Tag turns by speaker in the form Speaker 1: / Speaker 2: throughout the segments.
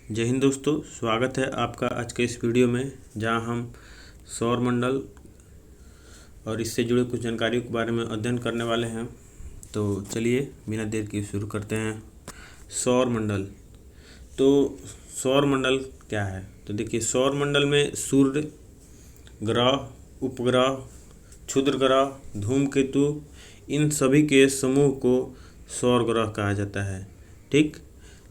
Speaker 1: जय हिंद दोस्तों, स्वागत है आपका आज के इस वीडियो में, जहां हम सौर मंडल और इससे जुड़े कुछ जानकारियों के बारे में अध्ययन करने वाले हैं। तो चलिए बिना देर के शुरू करते हैं। सौर मंडल। तो सौर मंडल क्या है? तो देखिए, सौर मंडल में सूर्य, ग्रह, उपग्रह, क्षुद्र ग्रह, धूमकेतु, इन सभी के समूह को सौर ग्रह कहा जाता है। ठीक,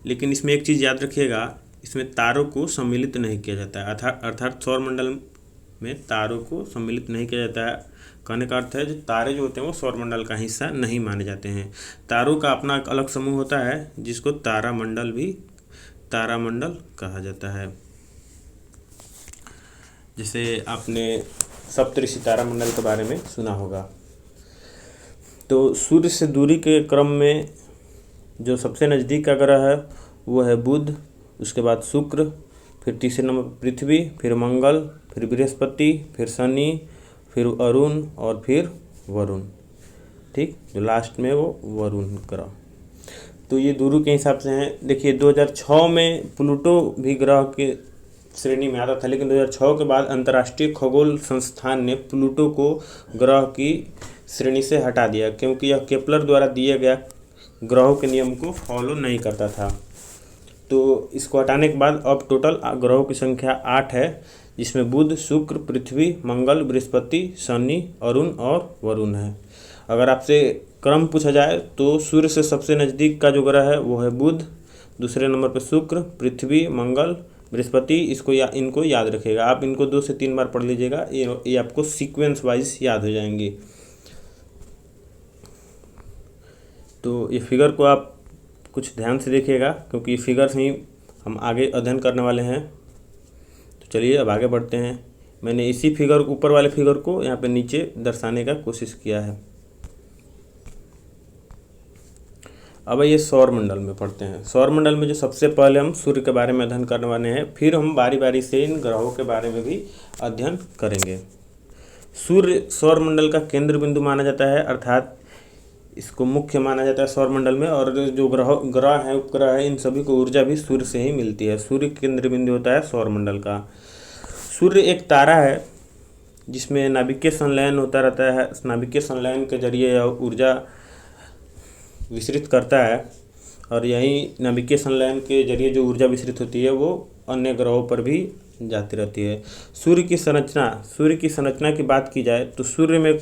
Speaker 1: लेकिन इसमें एक चीज़ याद रखिएगा, इसमें तारों को सम्मिलित नहीं किया जाता है। अर्थात सौर मंडल में तारों को सम्मिलित नहीं किया जाता है। कहने का अर्थ है, जो तारे जो होते हैं वो सौर मंडल का हिस्सा नहीं माने जाते हैं। तारों का अपना एक अलग समूह होता है जिसको तारामंडल कहा जाता है। जैसे आपने सप्तऋषि तारामंडल के बारे में सुना होगा। तो सूर्य से दूरी के क्रम में जो सबसे नज़दीक का ग्रह है वो है बुध, उसके बाद शुक्र, फिर तीसरे नंबर पर पृथ्वी, फिर मंगल, फिर बृहस्पति, फिर शनि, फिर अरुण और फिर वरुण। ठीक, जो लास्ट में वो वरुण ग्रह। तो ये दूरी के हिसाब से हैं। देखिए, 2006 में प्लूटो भी ग्रह के श्रेणी में आता था, लेकिन 2006 के बाद अंतर्राष्ट्रीय खगोल संस्थान ने प्लूटो को ग्रह की श्रेणी से हटा दिया, क्योंकि यह केपलर द्वारा दिए गया ग्रहों के नियम को फॉलो नहीं करता था। तो इसको हटाने के बाद अब टोटल ग्रहों की संख्या 8 है, जिसमें बुध, शुक्र, पृथ्वी, मंगल, बृहस्पति, शनि, अरुण और वरुण है। अगर आपसे क्रम पूछा जाए तो सूर्य से सबसे नज़दीक का जो ग्रह है वो है बुध, दूसरे नंबर पर शुक्र, पृथ्वी, मंगल, बृहस्पति। इनको याद रखिएगा, आप इनको 2 से 3 बार पढ़ लीजिएगा, ये आपको सीक्वेंस वाइज याद हो जाएंगी। तो ये फिगर को आप कुछ ध्यान से देखिएगा, क्योंकि ये फिगर्स ही हम आगे अध्ययन करने वाले हैं। तो चलिए अब आगे बढ़ते हैं। मैंने इसी फिगर, ऊपर वाले फिगर को यहाँ पे नीचे दर्शाने का कोशिश किया है। अब ये सौर मंडल में पढ़ते हैं। सौर मंडल में जो सबसे पहले हम सूर्य के बारे में अध्ययन करने वाले हैं, फिर हम बारी बारी से इन ग्रहों के बारे में भी अध्ययन करेंगे। सूर्य सौर मंडल का केंद्र बिंदु माना जाता है, अर्थात इसको मुख्य माना जाता है सौर मंडल में। और जो ग्रह हैं, उपग्रह है, इन सभी को ऊर्जा भी सूर्य से ही मिलती है। सूर्य केंद्र बिंदु होता है सौर मंडल का। सूर्य एक तारा है जिसमें नाभिकीय संलयन होता रहता है। नाभिकीय संलयन के जरिए यह ऊर्जा विसरित करता है, और यही नाभिकीय संलयन के जरिए जो ऊर्जा विसरित होती है वो अन्य ग्रहों पर भी जाती रहती है। सूर्य की संरचना की बात की जाए तो सूर्य में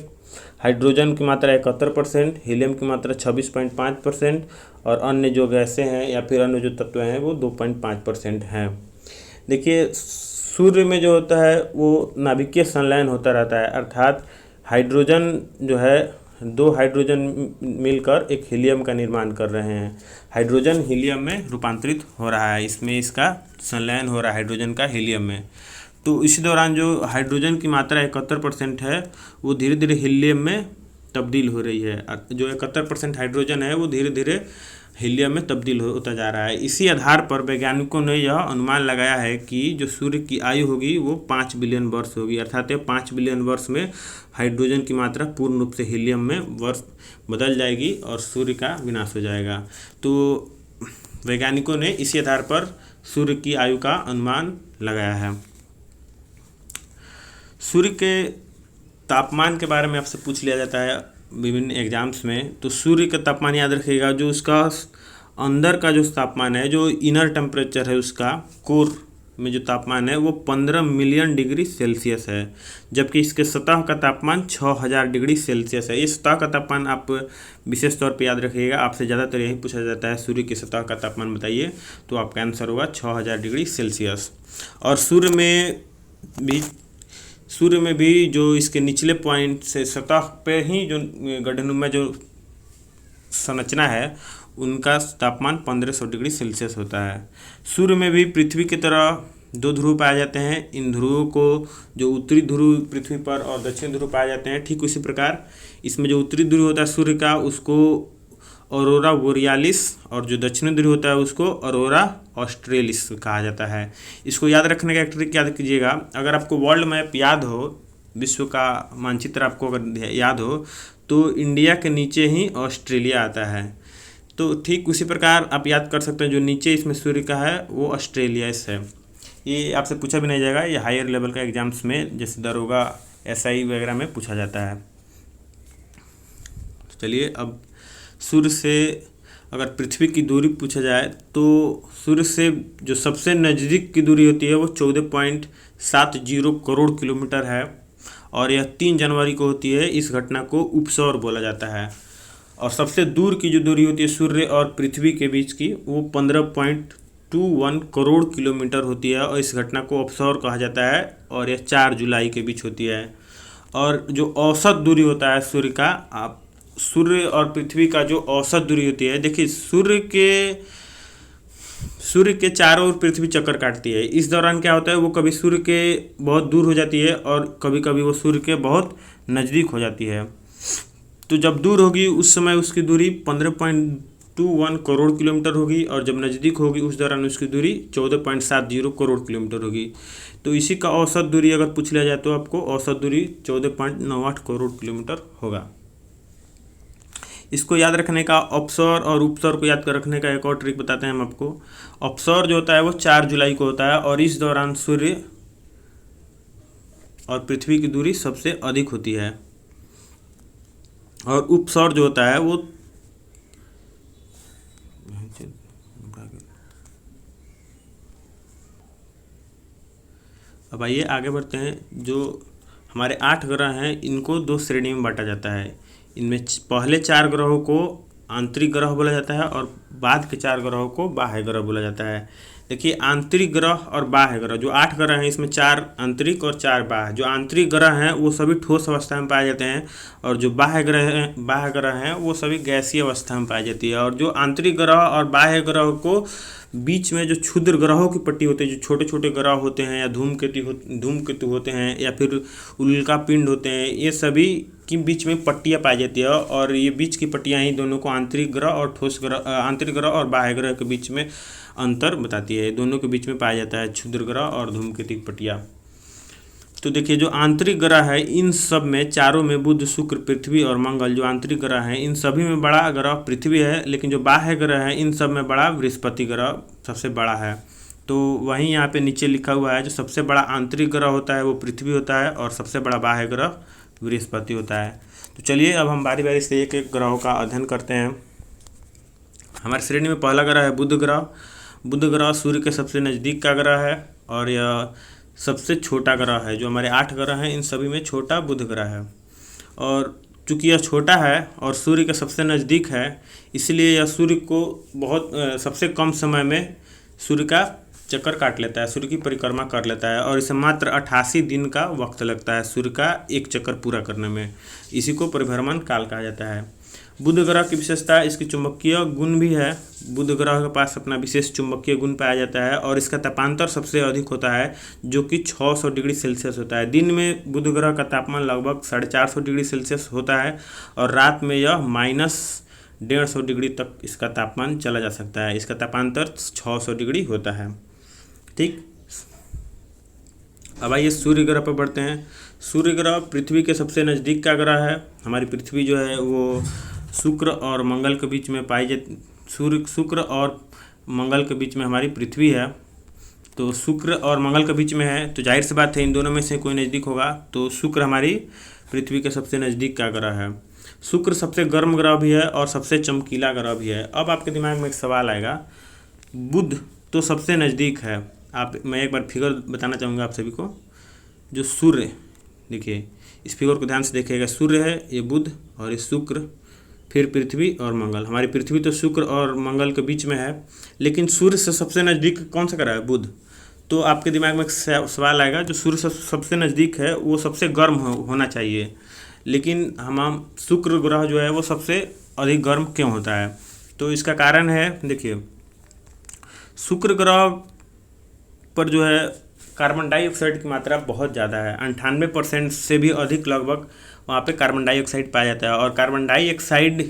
Speaker 1: हाइड्रोजन की मात्रा 71%, हीलियम की मात्रा 26.5% और अन्य जो गैसें हैं या फिर अन्य जो तत्व हैं वो 2.5% हैं। देखिए, सूर्य में जो होता है वो नाभिकीय संलयन होता रहता है, अर्थात हाइड्रोजन जो है, 2 हाइड्रोजन मिलकर एक हीलियम का निर्माण कर रहे हैं। हाइड्रोजन हीलियम में रूपांतरित हो रहा है, इसमें इसका संलयन हो रहा है हाइड्रोजन का हीलियम में। तो इसी दौरान जो हाइड्रोजन की मात्रा 71% है वो धीरे धीरे हीलियम में तब्दील हो रही है। जो 71% हाइड्रोजन है वो धीरे धीरे हीलियम में तब्दील होता जा रहा है। इसी आधार पर वैज्ञानिकों ने यह अनुमान लगाया है कि जो सूर्य की आयु होगी वो 5 बिलियन वर्ष होगी, अर्थात 5 बिलियन वर्ष में हाइड्रोजन की मात्रा पूर्ण रूप से हीलियम में वर्ष बदल जाएगी और सूर्य का विनाश हो जाएगा। तो वैज्ञानिकों ने इसी आधार पर सूर्य की आयु का अनुमान लगाया है। सूर्य के तापमान के बारे में आपसे पूछ लिया जाता है विभिन्न एग्जाम्स में। तो सूर्य का तापमान याद रखिएगा, जो उसका अंदर का जो तापमान है, जो इनर टेम्परेचर है, उसका कोर में जो तापमान है वो 15 मिलियन डिग्री सेल्सियस है, जबकि इसके सतह का तापमान 6000 डिग्री सेल्सियस है। इस सतह का तापमान आप विशेष तौर पे याद रखिएगा, आपसे ज़्यादातर यही पूछा जाता है सूर्य की सतह का तापमान बताइए, तो आपका आंसर होगा 6000 डिग्री सेल्सियस। और सूर्य में भी जो इसके निचले पॉइंट से सतह पे ही जो गड्ढेनुमा जो संरचना है उनका तापमान 1500 डिग्री सेल्सियस होता है। सूर्य में भी पृथ्वी की तरह 2 ध्रुव पाए जाते हैं। इन ध्रुवों को जो उत्तरी ध्रुव पृथ्वी पर और दक्षिण ध्रुव पाए जाते हैं, ठीक उसी प्रकार इसमें जो उत्तरी ध्रुव होता है सूर्य का, उसको ऑरोरा बोरियालिस, और जो दक्षिणी ध्रुव होता है उसको ऑरोरा ऑस्ट्रेलिस कहा जाता है। इसको याद रखने का एक ट्रिक याद कीजिएगा, अगर आपको वर्ल्ड मैप याद हो, विश्व का मानचित्र आपको अगर याद हो, तो इंडिया के नीचे ही ऑस्ट्रेलिया आता है। तो ठीक उसी प्रकार आप याद कर सकते हैं जो नीचे इसमें सूर्य का है वो ऑस्ट्रेलियास है। ये आपसे पूछा भी नहीं जाएगा, ये हायर लेवल का एग्जाम्स में जैसे दरोगा एसआई वगैरह में पूछा जाता है। तो चलिए अब सूर्य से अगर पृथ्वी की दूरी पूछा जाए तो सूर्य से जो सबसे नज़दीक की दूरी होती है वो 14.70 करोड़ किलोमीटर है और यह 3 जनवरी को होती है। इस घटना को उपसौर बोला जाता है। और सबसे दूर की जो दूरी होती है सूर्य और पृथ्वी के बीच की वो 15.21 करोड़ किलोमीटर होती है और इस घटना को अपसौर कहा जाता है और यह 4 जुलाई के बीच होती है। और जो औसत दूरी होता है सूर्य का, आप सूर्य और पृथ्वी का जो औसत दूरी होती है, देखिए सूर्य के चारों ओर पृथ्वी चक्कर काटती है। इस दौरान क्या होता है, वो कभी सूर्य के बहुत दूर हो जाती है और कभी कभी वो सूर्य के बहुत नज़दीक हो जाती है। तो जब दूर होगी उस समय उसकी दूरी 15.21 करोड़ किलोमीटर होगी और जब नज़दीक होगी उस दौरान उसकी दूरी 14.70 करोड़ किलोमीटर होगी। तो इसी का औसत दूरी अगर पूछ लिया जाए तो आपको औसत दूरी 14.98 करोड़ किलोमीटर होगा। इसको याद रखने का, अपसौर और उपसौर को याद कर रखने का एक और ट्रिक बताते हैं हम आपको। अपसौर जो होता है वो 4 जुलाई को होता है और इस दौरान सूर्य और पृथ्वी की दूरी सबसे अधिक होती है। और उपसौर जो होता है वो अब आइए आगे बढ़ते हैं। जो हमारे 8 ग्रह हैं इनको 2 श्रेणी में बांटा जाता है। इनमें पहले 4 ग्रहों को आंतरिक ग्रह बोला जाता है और बाद के 4 ग्रहों को बाह्य ग्रह बोला जाता है। देखिए आंतरिक ग्रह और बाह्य ग्रह, जो 8 ग्रह हैं इसमें 4 आंतरिक और 4 बाह्य। जो आंतरिक ग्रह हैं वो सभी ठोस अवस्था में पाए जाते हैं और जो बाह्य ग्रह हैं वो सभी गैसीय अवस्था में पाई जाती है। और जो आंतरिक ग्रह और बाह्य ग्रह को बीच में जो क्षुद्र ग्रहों की पट्टी होती है, जो छोटे छोटे ग्रह होते हैं या धूमकेतु होते हैं या फिर उल्का पिंड होते हैं, ये सभी के बीच में पट्टियाँ पाई जाती है और ये बीच की पट्टियाँ ही दोनों को आंतरिक ग्रह और ठोस ग्रह, आंतरिक ग्रह और बाह्य ग्रह के बीच में अंतर बताती है। दोनों के बीच में पाया जाता है क्षुद्र ग्रह और धूमकेतु की पट्टियाँ। तो देखिए जो आंतरिक ग्रह है इन सब में चारों में बुध, शुक्र, पृथ्वी और मंगल जो आंतरिक ग्रह हैं इन सभी में बड़ा ग्रह पृथ्वी है, लेकिन जो बाह्य ग्रह है इन सब में बड़ा बृहस्पति ग्रह सबसे बड़ा है। तो वहीं यहाँ पे नीचे लिखा हुआ है जो सबसे बड़ा आंतरिक ग्रह होता है वो पृथ्वी होता है और सबसे बड़ा बाह्य ग्रह बृहस्पति होता है। तो चलिए अब हम बारी बारी से एक एक ग्रहों का अध्ययन करते हैं। हमारी श्रेणी में पहला ग्रह है बुध ग्रह। बुध ग्रह सूर्य के सबसे नज़दीक का ग्रह है और यह सबसे छोटा ग्रह है। जो हमारे 8 ग्रह हैं इन सभी में छोटा बुध ग्रह है और चूंकि यह छोटा है और सूर्य के सबसे नज़दीक है इसलिए यह सूर्य को सबसे कम समय में सूर्य का चक्कर काट लेता है, सूर्य की परिक्रमा कर लेता है और इसे मात्र 88 दिन का वक्त लगता है सूर्य का एक चक्कर पूरा करने में। इसी को परिभ्रमण काल कहा जाता है। बुध ग्रह की विशेषता इसकी चुंबकीय गुण भी है। बुध ग्रह के पास अपना विशेष चुंबकीय गुण पाया जाता है और इसका तापांतर सबसे अधिक होता है जो कि 600 डिग्री सेल्सियस होता है। दिन में बुध ग्रह का तापमान लगभग 450 डिग्री सेल्सियस होता है और रात में यह -150 डिग्री तक इसका तापमान चला जा सकता है। इसका तापांतर 600 डिग्री होता है। ठीक, अब आइए सूर्य ग्रह पर बढ़ते हैं। सूर्य ग्रह पृथ्वी के सबसे नज़दीक का ग्रह है। हमारी पृथ्वी जो है वो शुक्र और मंगल के बीच में पाई जाती, शुक्र और मंगल के बीच में हमारी पृथ्वी है। तो शुक्र और मंगल के बीच में है तो जाहिर सी बात है इन दोनों में से कोई नज़दीक होगा। तो शुक्र हमारी पृथ्वी के सबसे नज़दीक का ग्रह है। शुक्र सबसे गर्म ग्रह भी है और सबसे चमकीला ग्रह भी है। अब आपके दिमाग में एक सवाल आएगा, बुध तो सबसे नज़दीक है। मैं एक बार फिगर बताना चाहूँगा आप सभी को। जो सूर्य, देखिए इस फिगर को ध्यान से देखिएगा, सूर्य है, ये बुध और ये शुक्र, फिर पृथ्वी और मंगल। हमारी पृथ्वी तो शुक्र और मंगल के बीच में है, लेकिन सूर्य से सबसे नज़दीक कौन सा ग्रह है? बुध। तो आपके दिमाग में एक सवाल आएगा, जो सूर्य से सबसे नज़दीक है वो सबसे गर्म होना चाहिए, लेकिन हम शुक्र ग्रह जो है वो सबसे अधिक गर्म क्यों होता है? तो इसका कारण है, देखिए शुक्र ग्रह पर जो है कार्बन डाइऑक्साइड की मात्रा बहुत ज़्यादा है। 98% से भी अधिक लगभग वहाँ पे कार्बन डाइऑक्साइड पाया जाता है और कार्बन डाइऑक्साइड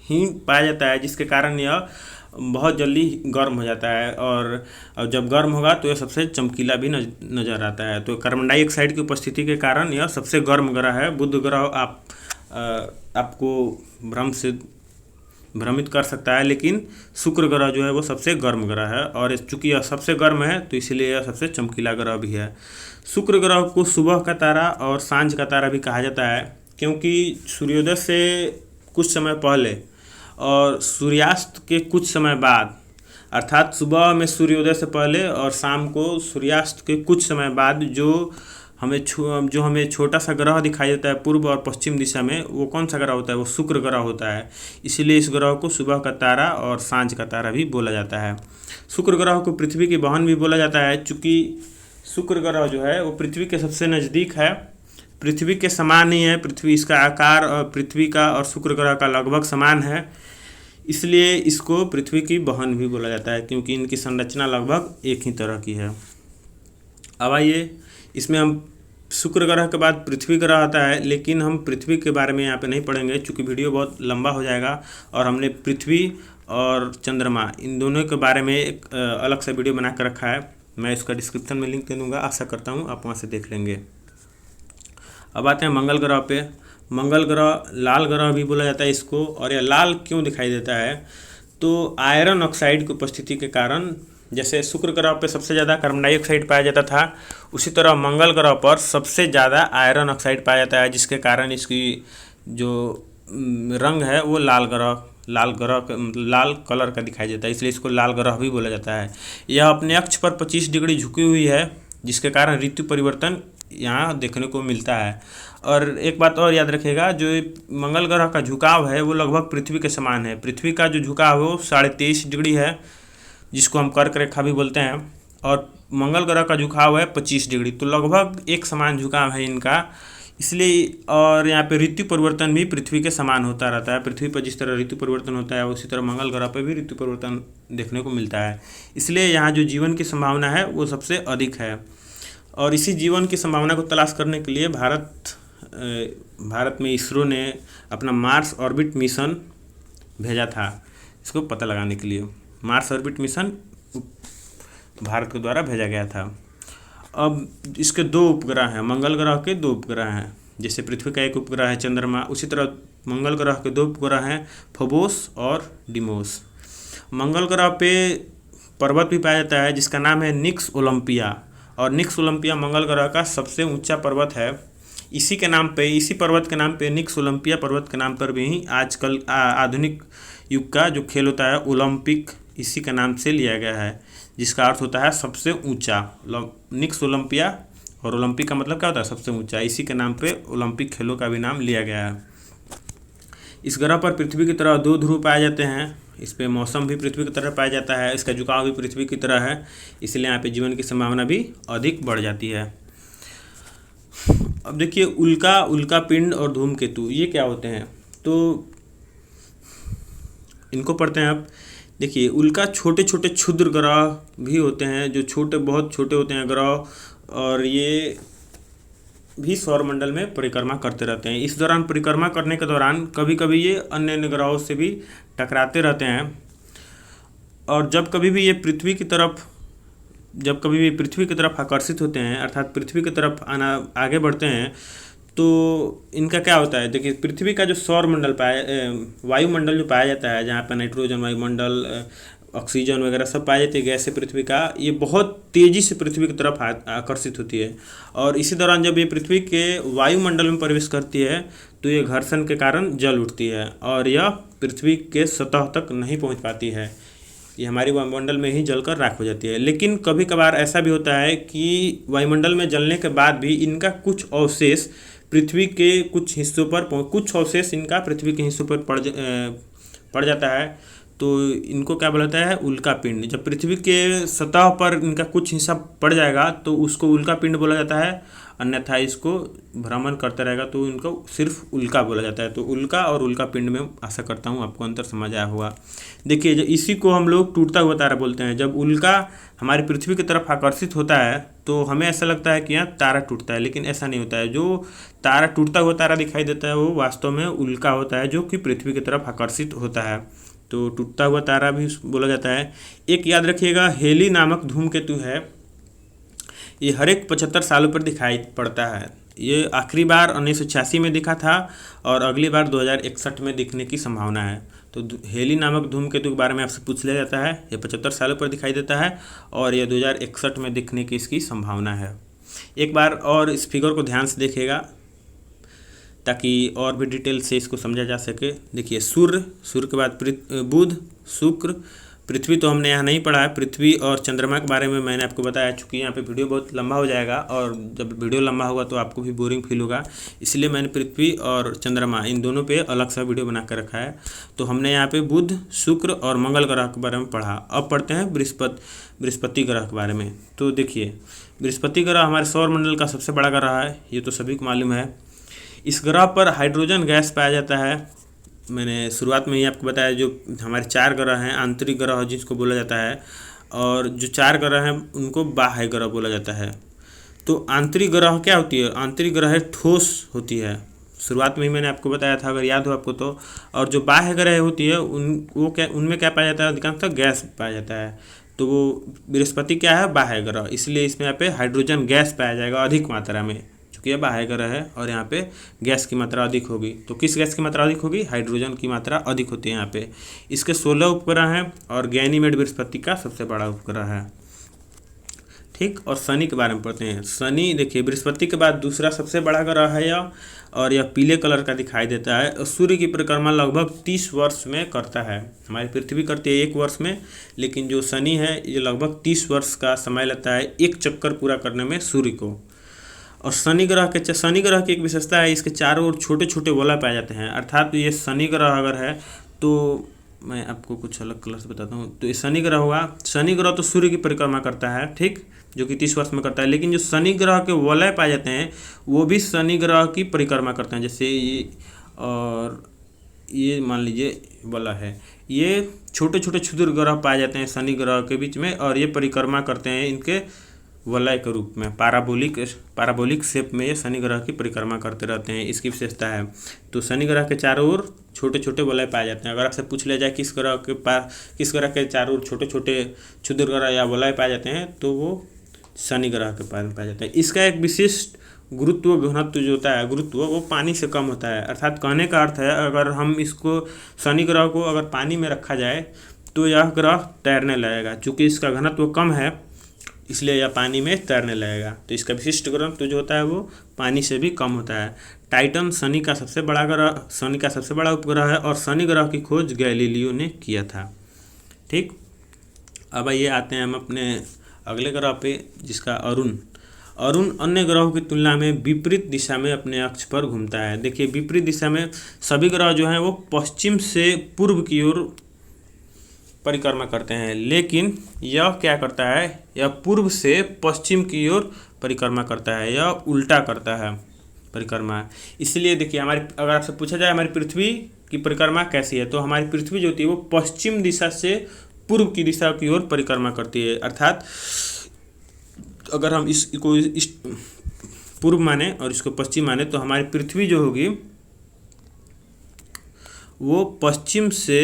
Speaker 1: ही पाया जाता है जिसके कारण यह बहुत जल्दी गर्म हो जाता है और जब गर्म होगा तो यह सबसे चमकीला भी नज़र आता है। तो कार्बन डाइऑक्साइड की उपस्थिति के कारण यह सबसे गर्म ग्रह है। बुध ग्रह आपको भ्रम से भ्रमित कर सकता है, लेकिन शुक्र ग्रह जो है वो सबसे गर्म ग्रह है, और चूंकि यह सबसे गर्म है तो इसलिए यह सबसे चमकीला ग्रह भी है। शुक्र ग्रह को सुबह का तारा और सांझ का तारा भी कहा जाता है, क्योंकि सूर्योदय से कुछ समय पहले और सूर्यास्त के कुछ समय बाद, अर्थात सुबह में सूर्योदय से पहले और शाम को सूर्यास्त के कुछ समय बाद जो हमें छोटा सा ग्रह दिखाई देता है पूर्व और पश्चिम दिशा में, वो कौन सा ग्रह होता है? वो शुक्र ग्रह होता है। इसीलिए इस ग्रह को सुबह का तारा और सांझ का तारा भी बोला जाता है। शुक्र ग्रह को पृथ्वी की बहन भी बोला जाता है, चूँकि शुक्र ग्रह जो है वो पृथ्वी के सबसे नज़दीक है, पृथ्वी के समान ही है। पृथ्वी, इसका आकार और पृथ्वी का और शुक्र ग्रह का लगभग समान है, इसलिए इसको पृथ्वी की बहन भी बोला जाता है, क्योंकि इनकी संरचना लगभग एक ही तरह की है। अब आइए, इसमें हम शुक्र ग्रह के बाद पृथ्वी ग्रह आता है, लेकिन हम पृथ्वी के बारे में यहाँ पे नहीं पढ़ेंगे, चूँकि वीडियो बहुत लंबा हो जाएगा, और हमने पृथ्वी और चंद्रमा इन दोनों के बारे में एक अलग सा वीडियो बना कर रखा है। मैं इसका डिस्क्रिप्शन में लिंक दे दूँगा, आशा करता हूँ आप वहाँ से देख लेंगे। अब आते हैं मंगल ग्रह पे। मंगल ग्रह लाल ग्रह भी बोला जाता है इसको, और यह लाल क्यों दिखाई देता है? तो आयरन ऑक्साइड की उपस्थिति के कारण, जैसे शुक्र ग्रह पे सबसे ज़्यादा कार्बन डाइऑक्साइड पाया जाता था, उसी तरह मंगल ग्रह पर सबसे ज़्यादा आयरन ऑक्साइड पाया जाता है, जिसके कारण इसकी जो रंग है वो लाल कलर का दिखाई देता है, इसलिए इसको लाल ग्रह भी बोला जाता है। यह अपने अक्ष पर 25 डिग्री झुकी हुई है, जिसके कारण ऋतु परिवर्तन यहाँ देखने को मिलता है। और एक बात और याद रखिएगा, जो मंगल ग्रह का झुकाव है वो लगभग पृथ्वी के समान है। पृथ्वी का जो झुकाव है वो 23.5 डिग्री है, जिसको हम कर्क रेखा भी बोलते हैं, और मंगल ग्रह का झुकाव है 25 डिग्री, तो लगभग एक समान झुकाव है इनका, इसलिए। और यहाँ पे ऋतु परिवर्तन भी पृथ्वी के समान होता रहता है। पृथ्वी पर जिस तरह ऋतु परिवर्तन होता है, उसी तरह मंगल ग्रह पर भी ऋतु परिवर्तन देखने को मिलता है, इसलिए यहाँ जो जीवन की संभावना है वो सबसे अधिक है। और इसी जीवन की संभावना को तलाश करने के लिए भारत में इसरो ने अपना मार्स ऑर्बिट मिशन भेजा था, इसको पता लगाने के लिए। मार्स ऑर्बिट मिशन भारत के द्वारा भेजा गया था। अब इसके 2 उपग्रह हैं, मंगल ग्रह के 2 उपग्रह हैं, जैसे पृथ्वी का एक उपग्रह है चंद्रमा, उसी तरह मंगल ग्रह के 2 उपग्रह हैं, फोबोस और डिमोस। मंगल ग्रह पे पर्वत भी पाया जाता है, जिसका नाम है निक्स ओलंपिया, और निक्स ओलंपिया मंगल ग्रह का सबसे ऊंचा पर्वत है। इसी पर्वत के नाम पे, निक्स ओलंपिया पर्वत के नाम पर भी आजकल आधुनिक युग का जो खेल होता है ओलंपिक, इसी के नाम से लिया गया है, जिसका अर्थ होता है सबसे ऊंचा। निक्स ओलंपिया, और ओलंपिक का मतलब क्या होता है? सबसे ऊंचा। इसी के नाम पे ओलंपिक खेलों का भी नाम लिया गया है। इस ग्रह पर पृथ्वी की तरह 2 ध्रुव पाए जाते हैं। इस पे मौसम भी पृथ्वी की तरह पाया जाता है, इसका झुकाव भी पृथ्वी की तरह है, इसलिए यहाँ पे जीवन की संभावना भी अधिक बढ़ जाती है। अब देखिए, उल्का पिंड और धूमकेतु ये क्या होते हैं, तो इनको पढ़ते हैं। अब देखिए, उल्का छोटे छोटे क्षुद्र ग्रह भी होते हैं, जो बहुत छोटे होते हैं ग्रह, और ये भी सौरमंडल में परिक्रमा करते रहते हैं। इस दौरान परिक्रमा करने के दौरान कभी कभी ये अन्य ग्रहों से भी टकराते रहते हैं, और जब कभी भी ये पृथ्वी की तरफ आकर्षित होते हैं, अर्थात पृथ्वी की तरफ आगे बढ़ते हैं, तो इनका क्या होता है? देखिए, पृथ्वी का जो सौरमंडल वायुमंडल जो पाया जाता है, जहाँ पर नाइट्रोजन वायुमंडल, ऑक्सीजन वगैरह सब पाए जाते हैं, गैस से पृथ्वी का, ये बहुत तेज़ी से पृथ्वी की तरफ आकर्षित होती है, और इसी दौरान जब ये पृथ्वी के वायुमंडल में प्रवेश करती है तो ये घर्षण के कारण जल उठती है, और यह पृथ्वी के सतह तक नहीं पहुंच पाती है, ये हमारी वायुमंडल में ही जलकर राख हो जाती है। लेकिन कभी कभार ऐसा भी होता है कि वायुमंडल में जलने के बाद भी इनका कुछ अवशेष पृथ्वी के कुछ हिस्सों पर पड़ जाता है, तो इनको क्या बोला जाता है? उल्का पिंड। जब पृथ्वी के सतह पर इनका कुछ हिस्सा पड़ जाएगा तो उसको उल्का पिंड बोला जाता है, अन्यथा इसको भ्रमण करता रहेगा तो इनको सिर्फ उल्का बोला जाता है। तो उल्का और उल्का पिंड में आशा करता हूँ आपको अंतर समझ आया होगा। देखिए, जो इसी को हम लोग टूटता हुआ तारा बोलते हैं। जब उल्का हमारी पृथ्वी की तरफ आकर्षित होता है तो हमें ऐसा लगता है कि यहाँ तारा टूटता है, लेकिन ऐसा नहीं होता है। जो तारा टूटता हुआ तारा दिखाई देता है वो वास्तव में उल्का होता है, जो कि पृथ्वी की तरफ आकर्षित होता है, तो टूटता हुआ तारा भी बोला जाता है। एक याद रखिएगा, हेली नामक धूमकेतु है, ये हर एक 75 सालों पर दिखाई पड़ता है। ये आखिरी बार 1986 में दिखा था और अगली बार 2061 में दिखने की संभावना है। तो हेली नामक धूमकेतु के बारे में आपसे पूछ लिया जाता है। ये 75 सालों पर दिखाई देता है और यह 2061 में दिखने की इसकी संभावना है। एक बार और इस फिगर को ध्यान से देखिएगा ताकि और भी डिटेल से इसको समझा जा सके। देखिए सूर्य के बाद बुध, शुक्र, पृथ्वी तो हमने यहाँ नहीं पढ़ा है। पृथ्वी और चंद्रमा के बारे में मैंने आपको बताया, चूँकि यहाँ पे वीडियो बहुत लंबा हो जाएगा और जब वीडियो लंबा होगा तो आपको भी बोरिंग फील होगा, इसलिए मैंने पृथ्वी और चंद्रमा इन दोनों पे अलग सा वीडियो बना कर रखा है। तो हमने यहाँ पे बुध, शुक्र और मंगल ग्रह के बारे में पढ़ा। अब पढ़ते हैं बृहस्पति ग्रह के बारे में। तो देखिए बृहस्पति ग्रह हमारे सौरमंडल का सबसे बड़ा ग्रह है, ये तो सभी को मालूम है। इस ग्रह पर हाइड्रोजन गैस पाया जाता है। मैंने शुरुआत में ही आपको बताया, जो हमारे 4 ग्रह हैं आंतरिक ग्रह जिसको बोला जाता है, और जो 4 ग्रह हैं उनको बाह्य ग्रह बोला जाता है। तो आंतरिक ग्रह क्या होती है? आंतरिक ग्रह ठोस होती है, शुरुआत में ही मैंने आपको बताया था अगर याद हो आपको तो। और जो बाह्य ग्रह होती है उनमें क्या पाया जाता है? अधिकांशतः गैस पाया जाता है। तो वो बृहस्पति क्या है? बाह्य ग्रह, इसलिए इसमें यहाँ पे हाइड्रोजन गैस पाया जाएगा अधिक मात्रा में, क्योंकि यह बाह्य ग्रह है और यहाँ पे गैस की मात्रा अधिक होगी। तो किस गैस की मात्रा अधिक होगी? हाइड्रोजन की मात्रा अधिक होती है यहाँ पे। इसके 16 उपग्रह हैं और गैनीमेड बृहस्पति का सबसे बड़ा उपग्रह है। ठीक, और शनि के बारे में पढ़ते हैं। शनि देखिए बृहस्पति के बाद दूसरा सबसे बड़ा ग्रह है यह, और यह पीले कलर का दिखाई देता है और सूर्य की परिक्रमा लगभग 30 वर्ष में करता है। हमारी पृथ्वी करती है 1 वर्ष में, लेकिन जो शनि है ये लगभग 30 वर्ष का समय लेता है एक चक्कर पूरा करने में सूर्य को। और शनि ग्रह की एक विशेषता है, इसके चारों ओर छोटे छोटे वलय पाए जाते हैं। अर्थात ये शनि ग्रह अगर है तो मैं आपको कुछ अलग कलर से बताता हूँ। तो ये शनि ग्रह हुआ। शनि ग्रह तो सूर्य की परिक्रमा करता है, ठीक, जो कि 30 वर्ष में करता है। लेकिन जो शनि ग्रह के वलय पाए जाते हैं वो भी शनि ग्रह की परिक्रमा करते हैं। जैसे ये और ये मान लीजिए वलय है, ये छोटे छोटे क्षुद्र ग्रह पाए जाते हैं शनि ग्रह के बीच में, और ये परिक्रमा करते हैं इनके वलय के रूप में, पाराबोलिक शेप में ये शनि ग्रह की परिक्रमा करते रहते हैं, इसकी विशेषता है। तो शनि ग्रह के चारों ओर छोटे छोटे वलय पाए जाते हैं। अगर आपसे पूछ लिया जाए किस ग्रह के चारों ओर छोटे छोटे क्षुद्र ग्रह या वलय पाए जाते हैं, तो वो शनि ग्रह के पाए जाते हैं। इसका एक विशिष्ट गुरुत्व घनत्व जो होता है, गुरुत्व वो पानी से कम होता है। अर्थात कहने का अर्थ है, अगर हम इसको शनि ग्रह को अगर पानी में रखा जाए तो यह ग्रह तैरने लगेगा। चूँकि इसका घनत्व कम है इसलिए यह पानी में तैरने लगेगा। तो इसका विशिष्ट घनत्व जो होता है वो पानी से भी कम होता है। टाइटन शनि का सबसे बड़ा उपग्रह है और शनि ग्रह की खोज गैलीलियो ने किया था। ठीक, अब आइए आते हैं हम अपने अगले ग्रह पे, जिसका अरुण अन्य ग्रहों की तुलना में विपरीत दिशा में अपने अक्ष पर घूमता है। देखिए विपरीत दिशा में सभी ग्रह जो हैं वो पश्चिम से पूर्व की ओर परिक्रमा करते हैं, लेकिन यह क्या करता है? यह पूर्व से पश्चिम की ओर परिक्रमा करता है, यह उल्टा करता है परिक्रमा। इसलिए देखिए अगर आपसे पूछा जाए हमारी पृथ्वी की परिक्रमा कैसी है, तो हमारी पृथ्वी जो होती है वो पश्चिम दिशा से पूर्व की दिशा की ओर परिक्रमा करती है। अर्थात अगर हम इसको पूर्व माने और इसको पश्चिम माने, तो हमारी पृथ्वी जो होगी वो पश्चिम से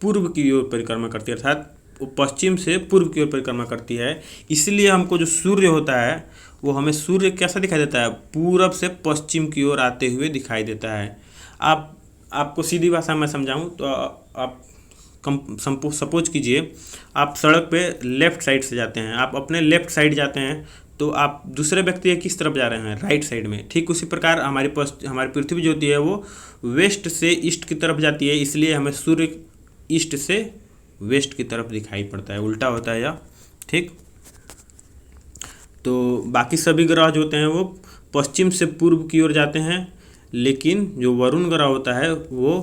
Speaker 1: पूर्व की ओर परिक्रमा करती है, अर्थात वो पश्चिम से पूर्व की ओर परिक्रमा करती है। इसलिए हमको जो सूर्य होता है वो हमें सूर्य कैसा दिखाई देता है? पूरब से पश्चिम की ओर आते हुए दिखाई देता है। आपको सीधी भाषा में समझाऊं तो आप सपोज कीजिए आप सड़क पे लेफ़्ट साइड से जाते हैं, आप अपने लेफ़्ट साइड जाते हैं, तो आप दूसरे व्यक्ति किस तरफ जा रहे हैं? राइट साइड में। ठीक उसी प्रकार हमारी पृथ्वी जो होती है वो वेस्ट से ईस्ट की तरफ जाती है, इसलिए हमें सूर्य ईस्ट से वेस्ट की तरफ दिखाई पड़ता है, उल्टा होता है यह। ठीक, तो बाकी सभी ग्रह जो होते हैं वो पश्चिम से पूर्व की ओर जाते हैं, लेकिन जो वरुण ग्रह होता है वो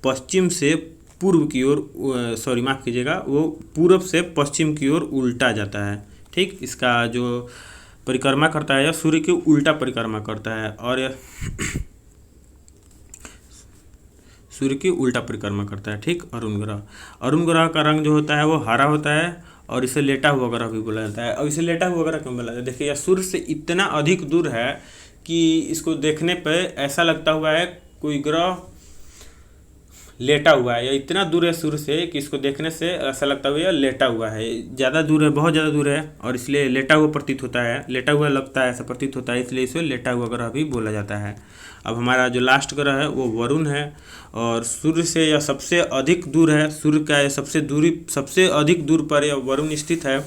Speaker 1: पश्चिम से पूर्व की ओर माफ़ कीजिएगा, वो पूर्व से पश्चिम की ओर उल्टा जाता है। ठीक, इसका जो परिक्रमा करता है यह सूर्य की उल्टा परिक्रमा करता है, और सूर्य की उल्टा परिक्रमा करता है। ठीक, अरुण ग्रह का रंग जो होता है वो हरा होता है, और इसे लेटा हुआ ग्रह भी बोला जाता है। और इसे लेटा हुआ ग्रह क्यों बोला जाता है? देखिए यह सूर्य से इतना अधिक दूर है कि इसको देखने पर ऐसा लगता हुआ है कोई ग्रह लेटा हुआ है, ये इतना दूर है सूर्य से कि इसको देखने से ऐसा लगता है यह लेटा हुआ है, ज़्यादा दूर है, बहुत ज़्यादा दूर है, और इसलिए लेटा हुआ प्रतीत होता है, लेटा हुआ लगता है, ऐसा प्रतीत होता है, इसलिए इसे लेटा हुआ ग्रह भी बोला जाता है। अब हमारा जो लास्ट ग्रह है वो वरुण है, और सूर्य से यह सबसे अधिक दूर है, सूर्य का यह सबसे अधिक दूर पर यह वरुण स्थित है,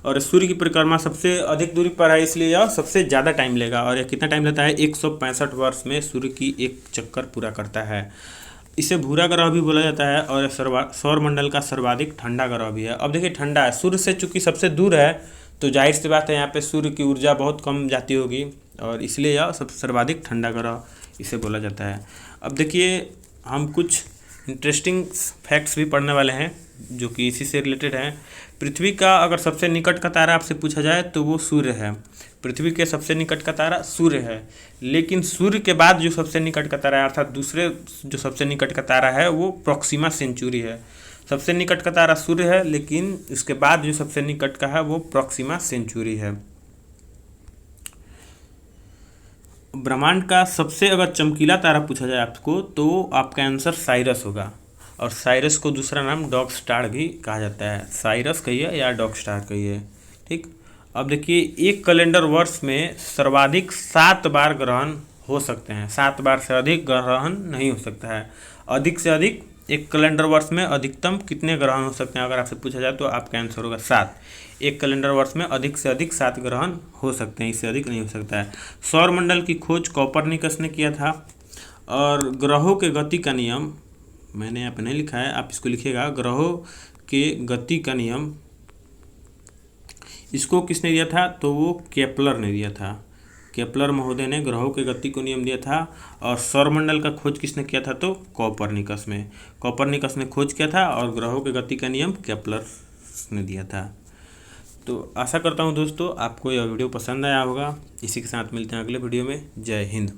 Speaker 1: और सूर्य की परिक्रमा सबसे अधिक दूरी पर है, इसलिए यह सबसे ज़्यादा टाइम लेगा। और यह कितना टाइम लेता है, 165 वर्ष में सूर्य की एक चक्कर पूरा करता है। इसे भूरा ग्रह भी बोला जाता है, और सौर मंडल का सर्वाधिक ठंडा ग्रह भी है। अब देखिए ठंडा है, सूर्य से चूंकि सबसे दूर है, तो जाहिर सी बात है यहाँ पे सूर्य की ऊर्जा बहुत कम जाती होगी, और इसलिए यह सब सर्वाधिक ठंडा ग्रह इसे बोला जाता है। अब देखिए हम कुछ इंटरेस्टिंग फैक्ट्स भी पढ़ने वाले हैं जो कि इसी से रिलेटेड हैं। पृथ्वी का अगर सबसे निकट का तारा आपसे पूछा जाए तो वो सूर्य है। पृथ्वी के सबसे निकट का तारा सूर्य है, लेकिन सूर्य के बाद जो सबसे निकट का तारा है, अर्थात दूसरे जो सबसे निकट का तारा है वो प्रॉक्सिमा सेंचुरी है। सबसे निकट का तारा सूर्य है, लेकिन इसके बाद जो सबसे निकट का है वो प्रॉक्सिमा सेंचुरी है। ब्रह्मांड का सबसे अगर चमकीला तारा पूछा जाए आपको तो आपका आंसर साइरस होगा, और साइरस को दूसरा नाम डॉग स्टार भी कहा जाता है। साइरस कहिए या डॉग स्टार कहिए, ठीक। अब देखिए एक कैलेंडर वर्ष में सर्वाधिक 7 बार ग्रहण हो सकते हैं, 7 बार से अधिक ग्रहण नहीं हो सकता है। अधिक से अधिक एक कैलेंडर वर्ष में अधिकतम कितने ग्रहण हो सकते हैं अगर आपसे पूछा जाए तो आपका आंसर होगा 7। एक कैलेंडर वर्ष में अधिक से अधिक 7 ग्रहण हो सकते हैं, इससे अधिक नहीं हो सकता है। सौर मंडल की खोज कोपरनिकस ने किया था, और ग्रहों के गति का नियम मैंने यहाँ पे नहीं लिखा है, आप इसको लिखिएगा, ग्रहों के गति का नियम इसको किसने दिया था, तो वो केपलर ने दिया था। केपलर महोदय ने ग्रहों के गति को नियम दिया था। और सौरमंडल का खोज किसने किया था, तो कोपरनिकस ने खोज किया था, और ग्रहों के गति का नियम केपलर ने दिया था। तो आशा करता हूँ दोस्तों आपको यह वीडियो पसंद आया होगा। इसी के साथ मिलते हैं अगले वीडियो में। जय हिंद।